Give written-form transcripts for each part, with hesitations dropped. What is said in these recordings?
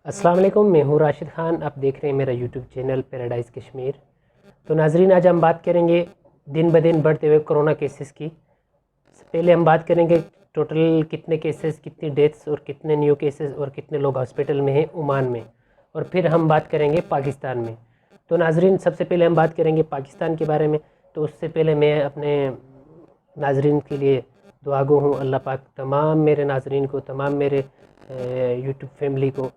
السلام علیکم، میں ہوں راشد خان. آپ دیکھ رہے ہیں میرا یوٹیوب چینل پیراڈائز کشمیر. تو ناظرین، آج ہم بات کریں گے دن بدن بڑھتے ہوئے کرونا کیسز کی. پہلے ہم بات کریں گے ٹوٹل کتنے کیسز، کتنی ڈیتھس اور کتنے نیو کیسز اور کتنے لوگ ہاسپٹل میں ہیں عمان میں، اور پھر ہم بات کریں گے پاکستان میں. تو ناظرین، سب سے پہلے ہم بات کریں گے پاکستان کے بارے میں. تو اس سے پہلے میں اپنے ناظرین کے لیے دعا گو ہوں. اللہ پاک تمام میرے ناظرین کو، تمام میرے یوٹیوب فیملی کو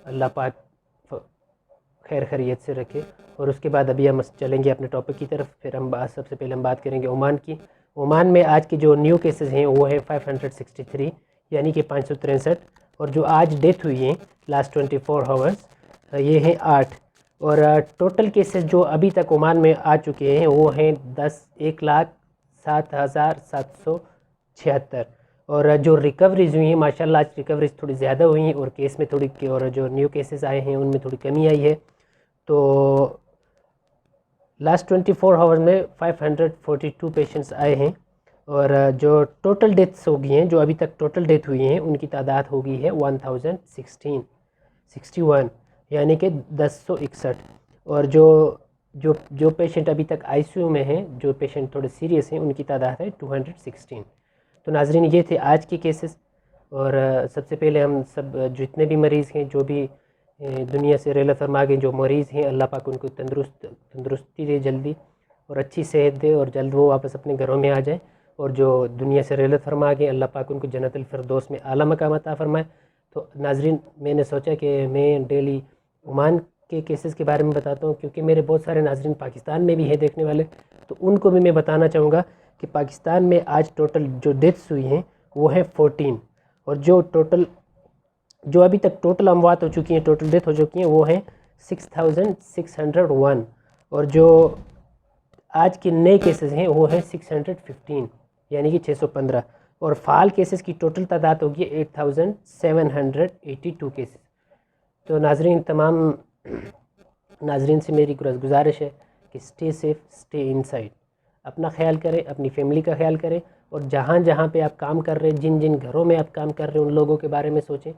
اللہ پاک خیر خیریت سے رکھے. اور اس کے بعد ابھی ہم چلیں گے اپنے ٹاپک کی طرف. پھر ہم سب سے پہلے ہم بات کریں گے عمان کی. عمان میں آج کے جو نیو کیسز ہیں وہ ہے 563، یعنی کہ 563. اور جو آج ڈیتھ ہوئی ہیں لاسٹ 24 ہاورس، یہ ہیں 8. اور ٹوٹل کیسز جو ابھی تک عمان میں آ چکے ہیں وہ ہیں 1,07,776. اور جو ریکوریز ہوئی ہیں ماشاءاللہ آج ریکوریز تھوڑی زیادہ ہوئی ہیں، اور کیس میں تھوڑی، اور جو نیو کیسز آئے ہیں ان میں تھوڑی کمی آئی ہے. تو لاسٹ 24 ہاور میں 542 پیشنٹس آئے ہیں. اور جو ٹوٹل ڈیتھس ہو گئی ہیں، جو ابھی تک ٹوٹل ڈیتھ ہوئی ہیں، ان کی تعداد ہو گئی ہے 1061، یعنی کہ 1061. اور جو پیشنٹ ابھی تک آئی سی یو میں ہیں، جو پیشنٹ تھوڑے سیریس ہیں، ان کی تعداد ہے 216. تو ناظرین، یہ تھے آج کے کیسز. اور سب سے پہلے ہم سب جتنے بھی مریض ہیں، جو بھی دنیا سے ریلہ فرما گئے، جو مریض ہیں، اللہ پاک ان کو تندرستی دے جلدی، اور اچھی صحت دے، اور جلد وہ واپس اپنے گھروں میں آ جائیں. اور جو دنیا سے ریلہ فرما گئے، اللہ پاک ان کو جنت الفردوس میں اعلیٰ مقام عطا فرمائے. تو ناظرین، میں نے سوچا کہ میں ڈیلی عمان کے کیسز کے بارے میں بتاتا ہوں، کیونکہ میرے بہت سارے ناظرین پاکستان میں بھی ہیں دیکھنے والے. تو ان کو بھی میں بتانا چاہوں گا کہ پاکستان میں آج ٹوٹل جو ڈیتھس ہوئی ہیں وہ ہیں 14. اور جو ابھی تک ٹوٹل اموات ہو چکی ہیں، ٹوٹل ڈیتھ ہو چکی ہیں، وہ ہیں 6,601. اور جو آج کے نئے کیسز ہیں وہ ہیں 615، یعنی کہ 615. اور فعال کیسز کی ٹوٹل تعداد ہوگی 8,782 کیسز. تو ناظرین، تمام ناظرین سے میری گزارش ہے کہ stay safe, stay inside. اپنا خیال کریں، اپنی فیملی کا خیال کریں، اور جہاں جہاں پہ آپ کام کر رہے ہیں، جن جن گھروں میں آپ کام کر رہے ہیں، ان لوگوں کے بارے میں سوچیں.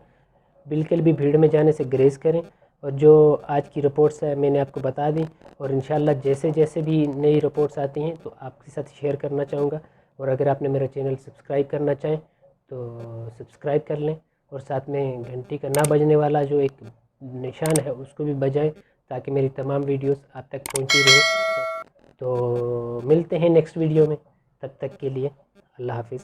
بالکل بھی بھیڑ میں جانے سے گریز کریں. اور جو آج کی رپورٹس ہے میں نے آپ کو بتا دی، اور انشاءاللہ جیسے جیسے بھی نئی رپورٹس آتی ہیں تو آپ کے ساتھ شیئر کرنا چاہوں گا. اور اگر آپ نے میرا چینل سبسکرائب کرنا چاہیں تو سبسکرائب کر لیں، اور ساتھ میں گھنٹی کا نہ بجنے والا جو ایک نشان ہے اس کو بھی بجائیں، تاکہ میری تمام ویڈیوز آپ تک پہنچی رہیں. تو ملتے ہیں نیکسٹ ویڈیو میں، تب تک کے لیے اللہ حافظ.